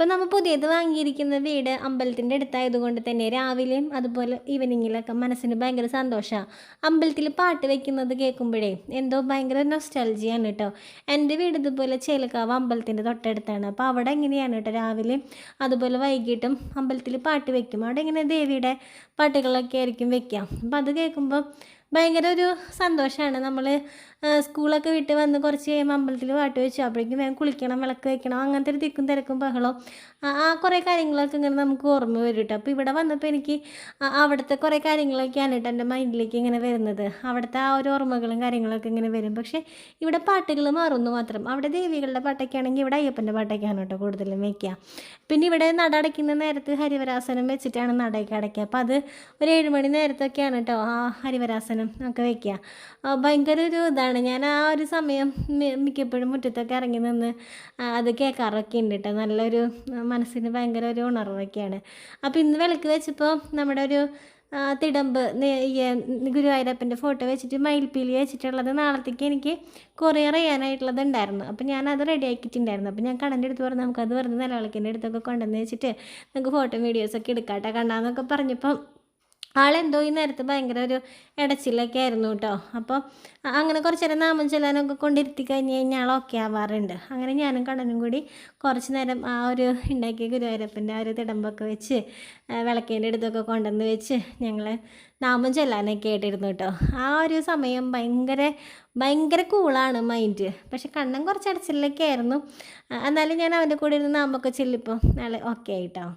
ഇപ്പം നമ്മൾ പുതിയത് വാങ്ങിയിരിക്കുന്ന വീട് അമ്പലത്തിൻ്റെ അടുത്തായതുകൊണ്ട് തന്നെ രാവിലെയും അതുപോലെ ഈവനിങ്ങിലൊക്കെ മനസ്സിന് ഭയങ്കര സന്തോഷമാണ്. അമ്പലത്തിൽ പാട്ട് വെക്കുന്നത് കേൾക്കുമ്പോഴേ എന്തോ ഭയങ്കര നൊസ്റ്റാൾജിയാണ് കേട്ടോ. എൻ്റെ വീട് ഇതുപോലെ ചേലക്കാവ് അമ്പലത്തിൻ്റെ തൊട്ടടുത്താണ്. അപ്പോൾ അവിടെ എങ്ങനെയാണ് കേട്ടോ, രാവിലെയും അതുപോലെ വൈകിട്ടും അമ്പലത്തിൽ പാട്ട് വെക്കും. അവിടെ ഇങ്ങനെ ദേവിയുടെ പാട്ടുകളൊക്കെ ആയിരിക്കും വെക്കുക. അപ്പോൾ അത് കേൾക്കുമ്പോൾ ഭയങ്കര ഒരു സന്തോഷമാണ്. നമ്മൾ സ്കൂളൊക്കെ വിട്ട് വന്ന് കുറച്ച് കഴിയുമ്പോൾ അമ്പലത്തിൽ പാട്ട് വെച്ചു, അപ്പോഴേക്കും വേഗം കുളിക്കണം, വിളക്ക് വെക്കണം, അങ്ങനത്തെ ഒരു തിക്കും തിരക്കും ബഹളവും ആ കുറേ കാര്യങ്ങളൊക്കെ ഇങ്ങനെ നമുക്ക് ഓർമ്മ വരും കേട്ടോ. അപ്പോൾ ഇവിടെ വന്നപ്പോൾ എനിക്ക് അവിടുത്തെ കുറേ കാര്യങ്ങളൊക്കെയാണ് കേട്ടോ എൻ്റെ മൈൻഡിലേക്ക് ഇങ്ങനെ വരുന്നത്. അവിടുത്തെ ആ ഒരു ഓർമ്മകളും കാര്യങ്ങളൊക്കെ ഇങ്ങനെ വരും. പക്ഷേ ഇവിടെ പാട്ടുകൾ മാറുന്നു മാത്രം. അവിടെ ദേവികളുടെ പാട്ടൊക്കെ ആണെങ്കിൽ ഇവിടെ അയ്യപ്പൻ്റെ പാട്ടൊക്കെയാണ് കേട്ടോ കൂടുതലും വയ്ക്കുക. പിന്നെ ഇവിടെ നട അടയ്ക്കുന്ന നേരത്ത് ഹരിവരാസനം വെച്ചിട്ടാണ് നടയൊക്കെ അടയ്ക്കുക. അപ്പോൾ അത് ഒരു 7 മണി നേരത്തൊക്കെയാണ് കേട്ടോ ആ ഹരിവരാസനം ഒക്കെ വയ്ക്കുക. ഭയങ്കര ഒരു ഇതാണ്. ഞാൻ ആ ഒരു സമയം മിക്കപ്പോഴും മുറ്റത്തൊക്കെ ഇറങ്ങി നിന്ന് അത് കേൾക്കാറൊക്കെ ഉണ്ട് കേട്ടോ. നല്ലൊരു മനസ്സിന് ഭയങ്കര ഒരു ഉണർവൊക്കെയാണ്. അപ്പോൾ ഇന്ന് വിളക്ക് വെച്ചപ്പോൾ നമ്മുടെ ഒരു തിടമ്പ് ഗുരുവായൂരപ്പൻ്റെ ഫോട്ടോ വെച്ചിട്ട് മയിൽപ്പീലി വെച്ചിട്ടുള്ളത് നാളത്തേക്ക് എനിക്ക് കൊറിയർ ചെയ്യാനായിട്ടുള്ളത് ഉണ്ടായിരുന്നു. അപ്പോൾ ഞാനത് റെഡി ആക്കിയിട്ടുണ്ടായിരുന്നു. അപ്പോൾ ഞാൻ കണ്ണൻ്റെ അടുത്ത് പറഞ്ഞു നമുക്കത് വെറുതെ നിലവിളക്കിൻ്റെ അടുത്തൊക്കെ കൊണ്ടുവന്ന് വെച്ചിട്ട് നമുക്ക് ഫോട്ടോ വീഡിയോസൊക്കെ എടുക്കാട്ടെ കണ്ണാന്നൊക്കെ പറഞ്ഞപ്പോൾ ആളെന്തോ ഈ നേരത്ത് ഭയങ്കര ഒരു ഇടച്ചിലൊക്കെ ആയിരുന്നു കേട്ടോ. അപ്പോൾ അങ്ങനെ കുറച്ച് നേരം നാമം ചൊല്ലാനൊക്കെ കൊണ്ടിരുത്തി കഴിഞ്ഞ് കഴിഞ്ഞാൽ ആളൊക്കെ ആവാറുണ്ട്. അങ്ങനെ ഞാനും കണ്ണനും കൂടി കുറച്ച് നേരം ആ ഒരു ഉണ്ടാക്കിയ ഗുരുവായൂരപ്പൻ്റെ ആ ഒരു തിടമ്പൊക്കെ വെച്ച് വിളക്കേൻ്റെ അടുത്തൊക്കെ കൊണ്ടുവന്ന് വെച്ച് ഞങ്ങൾ നാമം ചൊല്ലാനൊക്കെ ആയിട്ടിരുന്നു കേട്ടോ. ആ ഒരു സമയം ഭയങ്കര ഭയങ്കര കൂളാണ് മൈൻഡ്. പക്ഷെ കണ്ണൻ കുറച്ച് അടച്ചിലൊക്കെ ആയിരുന്നു. എന്നാലും ഞാൻ അവൻ്റെ കൂടെ ഇരുന്ന് നാമൊക്കെ ചൊല്ലിപ്പോൾ നാളെ ഓക്കെ ആയിട്ടോ.